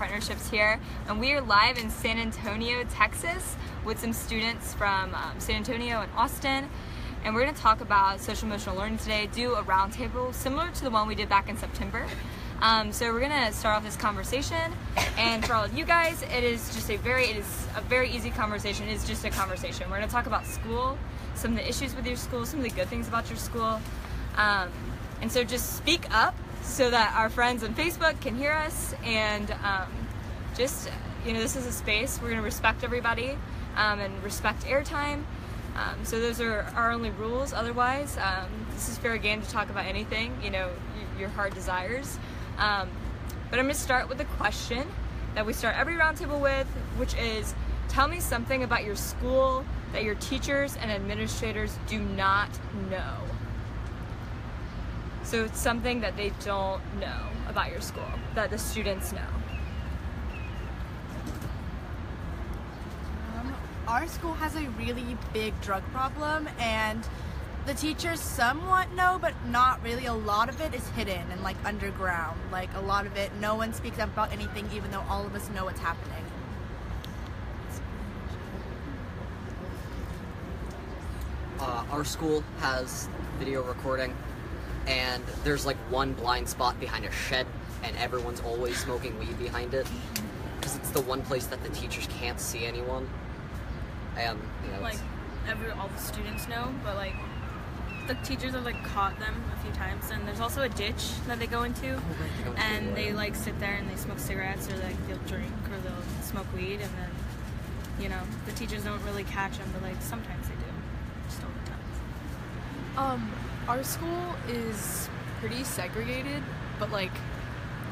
Partnerships here, and we are live in San Antonio, Texas with some students from San Antonio and Austin, and we're going to talk about social emotional learning today, do a roundtable similar to the one we did back in September. So we're going to start off this conversation, and for all of you guys, it is a very easy conversation. It's just a conversation. We're going to talk about school, some of the issues with your school, some of the good things about your school, and so just speak up so that our friends on Facebook can hear us, and this is a space. We're going to respect everybody and respect airtime. So those are our only rules. Otherwise, this is fair game to talk about anything, your heart desires. But I'm going to start with a question that we start every roundtable with, which is, tell me something about your school that your teachers and administrators do not know. So it's something that they don't know about your school, that the students know. Our school has a really big drug problem, and the teachers somewhat know, but not really. A lot of it is hidden and underground. A lot of it, no one speaks up about anything, even though all of us know what's happening. Our school has video recording, and there's one blind spot behind a shed, and everyone's always smoking weed behind it, because it's the one place that the teachers can't see anyone. And all the students know, but the teachers have caught them a few times. And there's also a ditch that they go into, and they sit there and they smoke cigarettes, or they'll drink, or they'll smoke weed, and then the teachers don't really catch them, but sometimes they do, just all the time. Our school is pretty segregated, but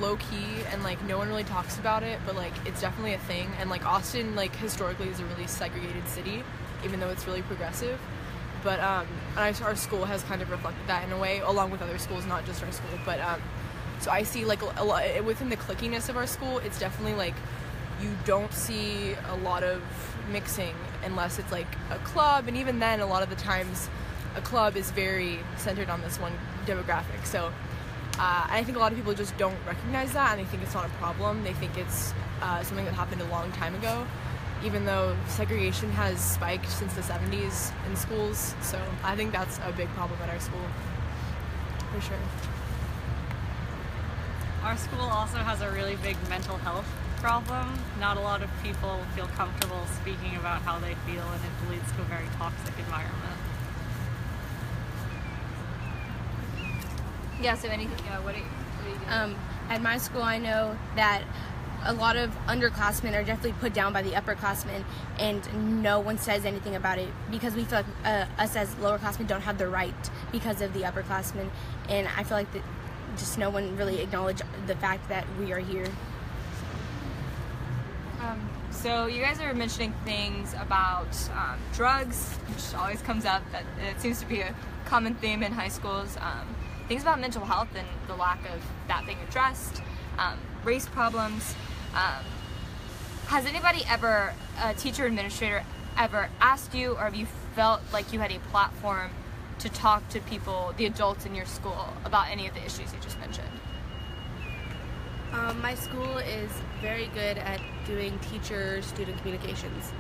low-key, and no one really talks about it, but it's definitely a thing. And Austin historically is a really segregated city, even though it's really progressive. But our school has kind of reflected that in a way, along with other schools, not just our school. But so I see a lot within the cliquiness of our school. It's definitely you don't see a lot of mixing unless it's a club, and even then a lot of the times a club is very centered on this one demographic. So I think a lot of people just don't recognize that, and they think it's not a problem. They think it's something that happened a long time ago, even though segregation has spiked since the 70s in schools. So I think that's a big problem at our school, for sure. Our school also has a really big mental health problem. Not a lot of people feel comfortable speaking about how they feel, and it leads to a very toxic environment. Yeah, so anything, what are you doing? At my school, I know that a lot of underclassmen are definitely put down by the upperclassmen, and no one says anything about it because we feel us as lowerclassmen don't have the right because of the upperclassmen, and I feel that just no one really acknowledged the fact that we are here. So you guys are mentioning things about drugs, which always comes up. That it seems to be a common theme in high schools. Things about mental health and the lack of that being addressed, race problems. Has anybody ever, a teacher administrator, ever asked you, or have you felt like you had a platform to talk to people, the adults in your school, about any of the issues you just mentioned? My school is very good at doing teacher-student communications.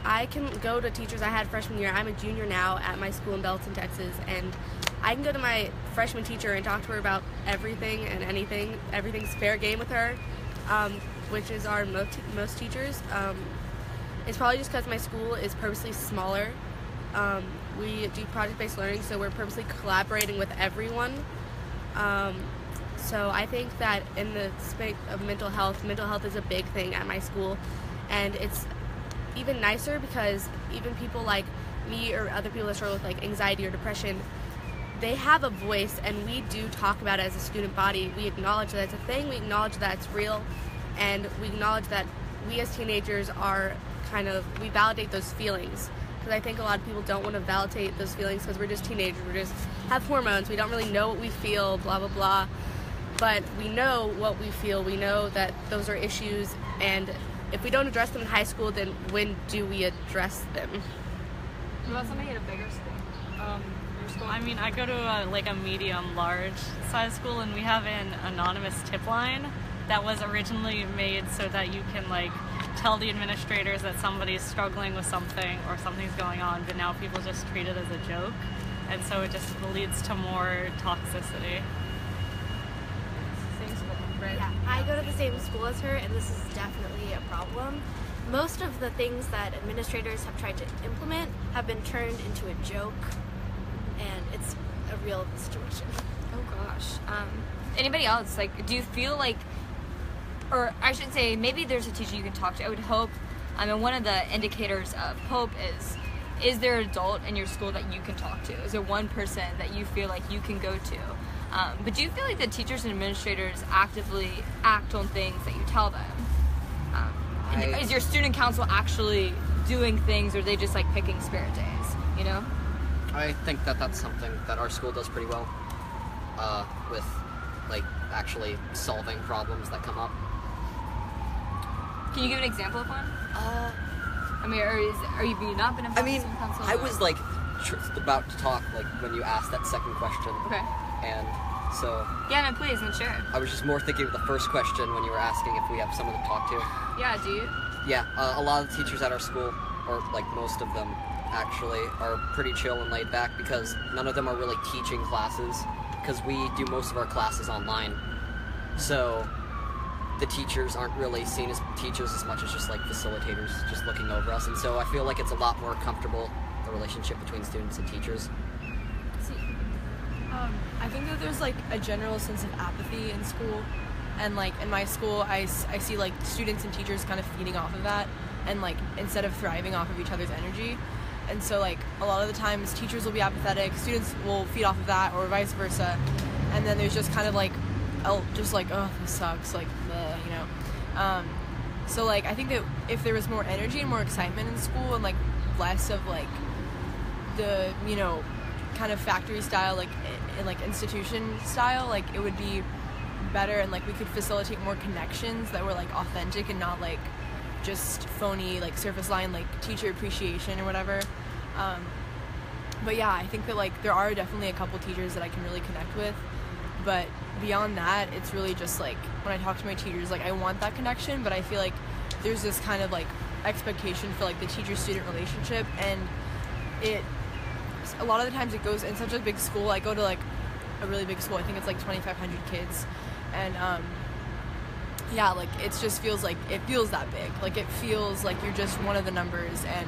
I can go to teachers I had freshman year. I'm a junior now at my school in Belton, Texas, and I can go to my freshman teacher and talk to her about everything and anything. Everything's fair game with her, which is our most teachers. It's probably just because my school is purposely smaller. We do project-based learning, so we're purposely collaborating with everyone. So I think that in the space of mental health is a big thing at my school, and it's even nicer because even people like me or other people that struggle with anxiety or depression, they have a voice, and we do talk about it as a student body. We acknowledge that it's a thing, we acknowledge that it's real, and we acknowledge that we as teenagers we validate those feelings. Because I think a lot of people don't want to validate those feelings because we're just teenagers, we just have hormones, we don't really know what we feel, blah blah blah. But we know what we feel, we know that those are issues, and if we don't address them in high school, then when do we address them? What about somebody at a bigger school? There's school? I mean, I go to a medium-large size school, and we have an anonymous tip line that was originally made so that you can tell the administrators that somebody's struggling with something or something's going on, but now people just treat it as a joke, and so it just leads to more toxicity. Yeah, I go to the same school as her, and this is definitely a problem. Most of the things that administrators have tried to implement have been turned into a joke, and it's a real situation. Oh gosh. Anybody else? Do you feel or I should say, maybe there's a teacher you can talk to. I would hope. One of the indicators of hope is there an adult in your school that you can talk to? Is there one person that you feel like you can go to? But do you feel like the teachers and administrators actively act on things that you tell them? Is your student council actually doing things, or are they just picking spirit days, I think that that's something that our school does pretty well with actually solving problems that come up. Can you give an example of one? Are you not been involved in student council? I was about to talk when you asked that second question. Okay. And so... Yeah, no, please, share. I was just more thinking of the first question when you were asking if we have someone to talk to. Yeah, do you? Yeah, a lot of the teachers at our school, or most of them actually, are pretty chill and laid back because none of them are really teaching classes because we do most of our classes online. So the teachers aren't really seen as teachers as much as just facilitators just looking over us. And so I feel like it's a lot more comfortable, the relationship between students and teachers. I think that there's a general sense of apathy in school, and in my school I see students and teachers kind of feeding off of that, and instead of thriving off of each other's energy. And so a lot of the times teachers will be apathetic, students will feed off of that, or vice versa, and then there's just kind of oh, this sucks, so I think that if there was more energy and more excitement in school, and less of the kind of factory style and institution style, it would be better, and we could facilitate more connections that were authentic and not just phony surface line teacher appreciation or whatever. But yeah, I think that there are definitely a couple teachers that I can really connect with, but beyond that, it's really just when I talk to my teachers, I want that connection, but I feel there's this kind of expectation for the teacher-student relationship, and a lot of the times it goes in such a big school. I go to a really big school. I think it's 2,500 kids, and yeah, it just feels it feels that big. It feels you're just one of the numbers, and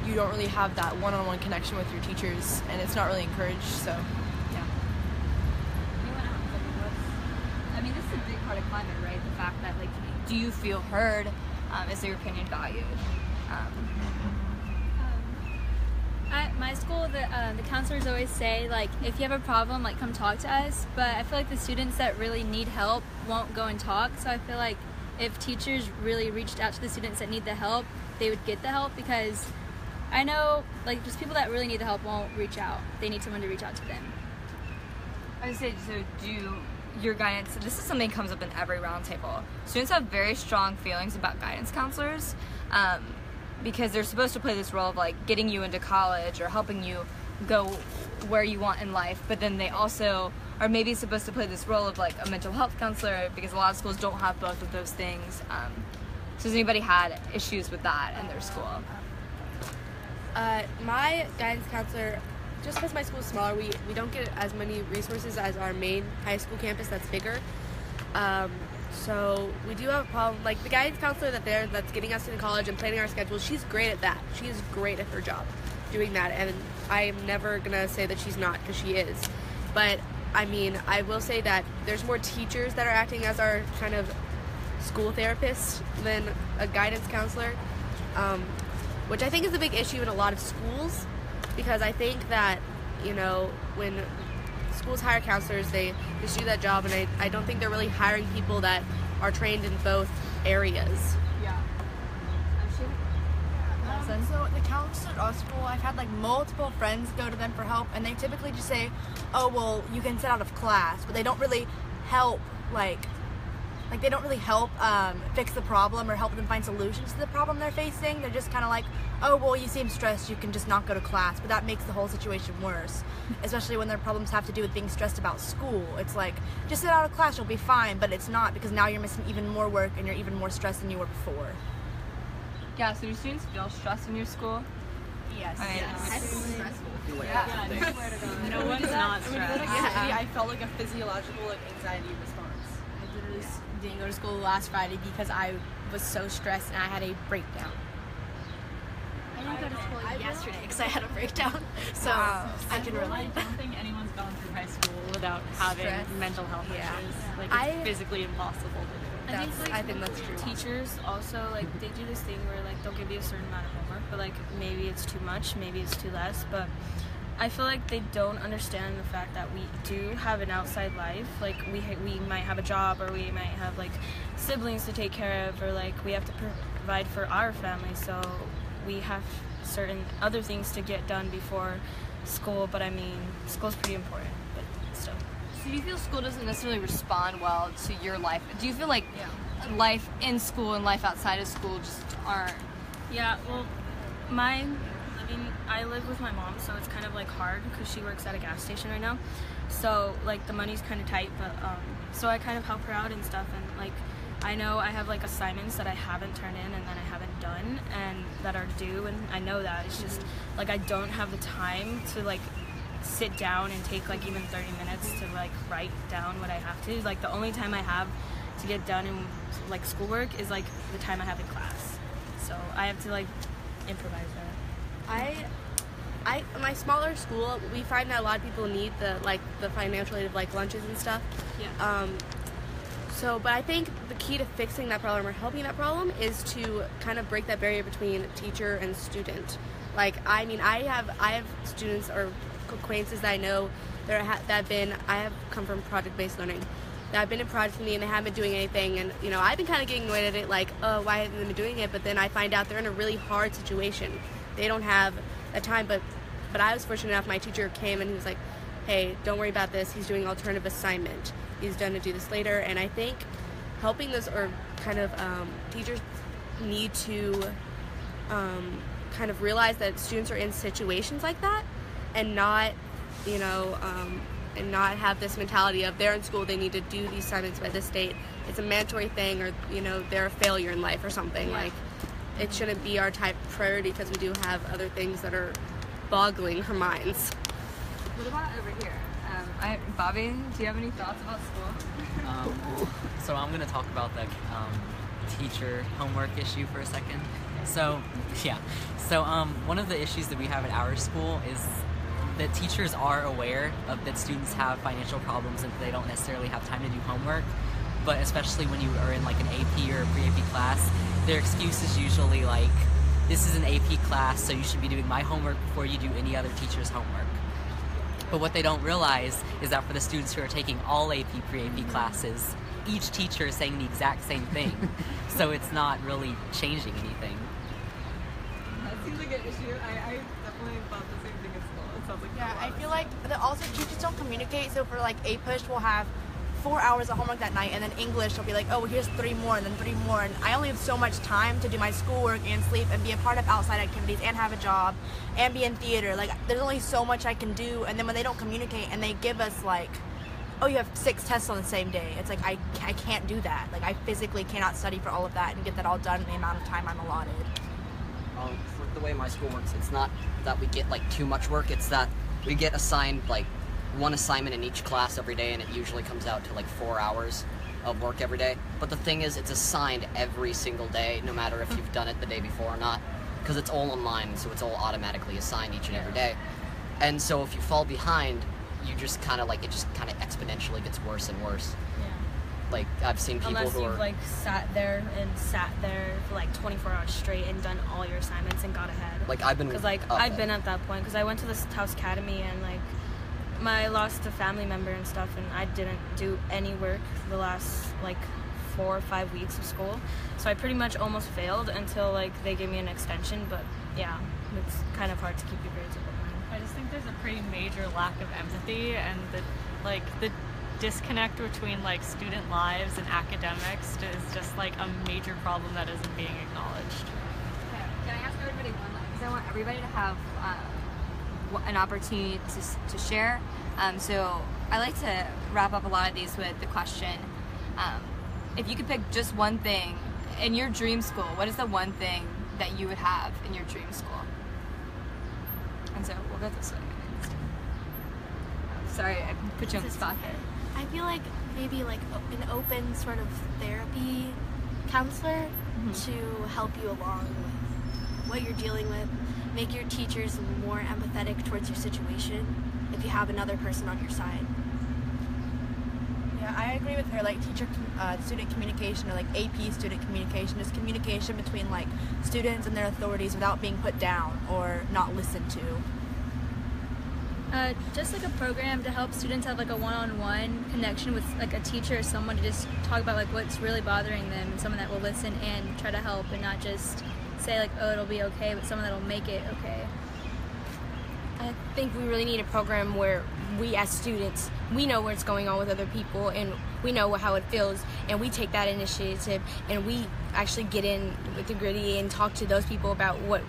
you don't really have that one-on-one connection with your teachers, and it's not really encouraged. So yeah. Anyone else? This is a big part of climate, right? The fact that do you feel heard? Is your opinion valued? At my school, the counselors always say, if you have a problem, come talk to us. But I feel the students that really need help won't go and talk. So I feel if teachers really reached out to the students that need the help, they would get the help, because I know, just people that really need the help won't reach out. They need someone to reach out to them. I would say, so your guidance, this is something that comes up in every roundtable. Students have very strong feelings about guidance counselors, because they're supposed to play this role of getting you into college or helping you go where you want in life, but then they also are maybe supposed to play this role of a mental health counselor, because a lot of schools don't have both of those things. So has anybody had issues with that in their school? My guidance counselor, just because my school is smaller, we don't get as many resources as our main high school campus that's bigger. So we do have a problem. The guidance counselor that's getting us into college and planning our schedule, she's great at that. She is great at her job doing that, and I am never gonna say that she's not, because she is. But I will say that there's more teachers that are acting as our kind of school therapist than a guidance counselor, which I think is a big issue in a lot of schools, because I think that when schools hire counselors, they just do that job, and I don't think they're really hiring people that are trained in both areas. Yeah. So the counselor at our school, I've had multiple friends go to them for help, and they typically just say, oh, well, you can sit out of class, but they don't really help like they don't really help fix the problem or help them find solutions to the problem they're facing. They're just kind of like, oh, well, you seem stressed, you can just not go to class, but that makes the whole situation worse, especially when their problems have to do with being stressed about school. It's like, just sit out of class, you'll be fine, but it's not, because now you're missing even more work and you're even more stressed than you were before. Yeah, so do students feel stressed in your school? Yes. I mean, No one's not stressed. I felt like a physiological anxiety response. I literally didn't go to school last Friday because I was so stressed and I had a breakdown. I didn't go to school yesterday because I had a breakdown. So I can relate. I don't think anyone's gone through high school without having Stress. mental health issues. Like, it's physically impossible to do. I think that's true. Teachers also, like, they do this thing where, like, they'll give you a certain amount of homework, but, like, maybe it's too much, maybe it's too less, but I feel like they don't understand the fact that we do have an outside life. Like, we might have a job, or we might have, like, siblings to take care of, or, like, we have to provide for our family, so we have certain other things to get done before school, but I mean, school's pretty important, but still. So do you feel school doesn't necessarily respond well to your life? Do you feel like life in school and life outside of school just aren't? Yeah, well, I live with my mom, so it's kind of like hard because she works at a gas station right now. So like the money's kind of tight, but so I kind of help her out and stuff. And like I know I have like assignments that I haven't turned in and that I haven't done and that are due, and I know that it's just like I don't have the time to like sit down and take like even 30 minutes to like write down what I have to. Like the only time I have to get done in like schoolwork is like the time I have in class. So I have to like improvise that. My smaller school, we find that a lot of people need the financial aid of like lunches and stuff. Yeah. But I think the key to fixing that problem or helping that problem is to kind of break that barrier between teacher and student. Like, I mean, I have students or acquaintances that I know that I have come from project-based learning, that have been in project with me and they haven't been doing anything, and you know, I've been kind of getting annoyed at it, like, oh, why haven't they been doing it? But then I find out they're in a really hard situation. They don't have the time, but I was fortunate enough, my teacher came and he was like, hey, don't worry about this, he's doing alternative assignment, he's done to do this later. And I think helping those, or kind of teachers need to kind of realize that students are in situations like that, and not, you know, and not have this mentality of they're in school, they need to do these assignments by this date, it's a mandatory thing, or you know, they're a failure in life or something. Like, it shouldn't be our type priority, because we do have other things that are boggling our minds. What about over here? Bobby, do you have any thoughts about school? So I'm going to talk about the teacher homework issue for a second. So one of the issues that we have at our school is that teachers are aware of that students have financial problems and they don't necessarily have time to do homework. But especially when you are in like an AP or a pre-AP class, their excuse is usually like, this is an AP class, so you should be doing my homework before you do any other teacher's homework. But what they don't realize is that for the students who are taking all AP pre-AP classes, each teacher is saying the exact same thing. So it's not really changing anything. That seems like an issue. I definitely thought the same thing as well. It sounds like I feel like that also teachers don't communicate. So for like APUSH, we'll have 4 hours of homework that night, and then English will be like, oh, well, here's 3 more, and then 3 more, and I only have so much time to do my schoolwork and sleep and be a part of outside activities and have a job and be in theater. Like, there's only so much I can do, and then when they don't communicate and they give us like, oh, you have 6 tests on the same day, it's like I can't do that. Like, I physically cannot study for all of that and get that all done in the amount of time I'm allotted. For the way my school works, it's not that we get like too much work, it's that we get assigned like one assignment in each class every day, and it usually comes out to like 4 hours of work every day. But the thing is, it's assigned every single day, no matter if you've done it the day before or not, because it's all online, so it's all automatically assigned each and every day. And so if you fall behind, you just kind of like, it just kind of exponentially gets worse and worse. Yeah. Like, I've seen people Unless who you've are like sat there for like 24 hours straight and done all your assignments and got ahead. like, I've been Because like I've been at that point, because I went to this Taos Academy and like I lost a family member and stuff, and I didn't do any work the last like 4 or 5 weeks of school, so I pretty much almost failed until like they gave me an extension. But yeah, it's kind of hard to keep your grades up. I just think there's a pretty major lack of empathy, and the disconnect between like student lives and academics is just like a major problem that isn't being acknowledged. Okay. Can I ask everybody one last? Because I want everybody to have an opportunity to share. So I like to wrap up a lot of these with the question, if you could pick just one thing in your dream school, what is the one thing that you would have in your dream school? And so we'll go this way. Sorry, I put you on the spot here. I feel like maybe like an open sort of therapy counselor to help you along with what you're dealing with, make your teachers more empathetic towards your situation if you have another person on your side. Yeah, I agree with her. Like student communication, or like AP student communication, just communication between like students and their authorities without being put down or not listened to. Just like a program to help students have like a one-on-one connection with like a teacher or someone to just talk about like what's really bothering them, and someone that will listen and try to help and not just say like, oh, it'll be okay, but someone that'll make it okay. I think we really need a program where we as students, we know what's going on with other people and we know how it feels, and we take that initiative and we actually get in with the gritty and talk to those people about what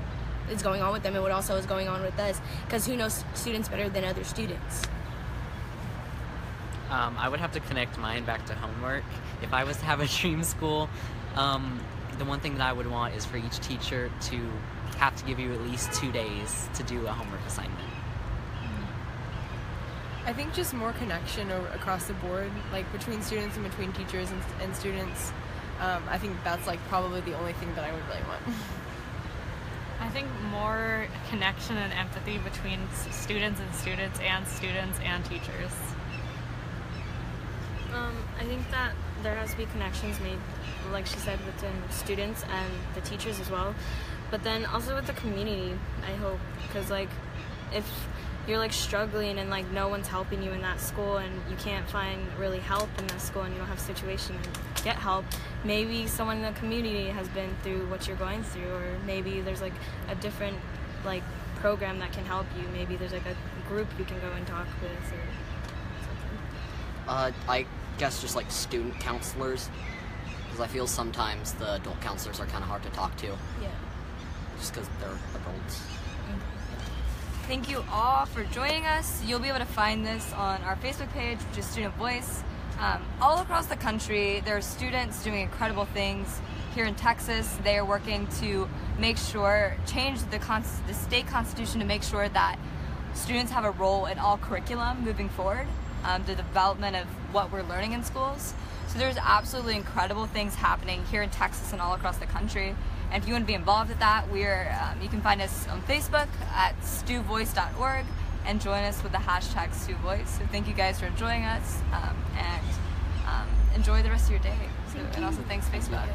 is going on with them and what also is going on with us, because who knows students better than other students? I would have to connect mine back to homework. If I was to have a dream school, the one thing that I would want is for each teacher to have to give you at least 2 days to do a homework assignment. I think just more connection across the board, like between students and between teachers and students. I think that's like probably the only thing that I would really want. I think more connection and empathy between students and students and teachers. I think that there has to be connections made, like she said, between students and the teachers as well. But then also with the community, I hope, because like if you're like struggling and like no one's helping you in that school and you can't find really help in that school and you don't have a situation to get help, maybe someone in the community has been through what you're going through, or maybe there's like a different like program that can help you. Maybe there's like a group you can go and talk with or something. I guess just like student counselors, because I feel sometimes the adult counselors are kind of hard to talk to. Yeah. Just because they're adults. Thank you all for joining us. You'll be able to find this on our Facebook page, which is Student Voice. All across the country, there are students doing incredible things. Here in Texas, they are working to make sure, change the state constitution to make sure that students have a role in all curriculum moving forward, the development of what we're learning in schools. So there's absolutely incredible things happening here in Texas and all across the country. And if you want to be involved with that, you can find us on Facebook at stuvoice.org and join us with the hashtag StuVoice. So thank you guys for joining us, and enjoy the rest of your day. So, and also thanks Facebook.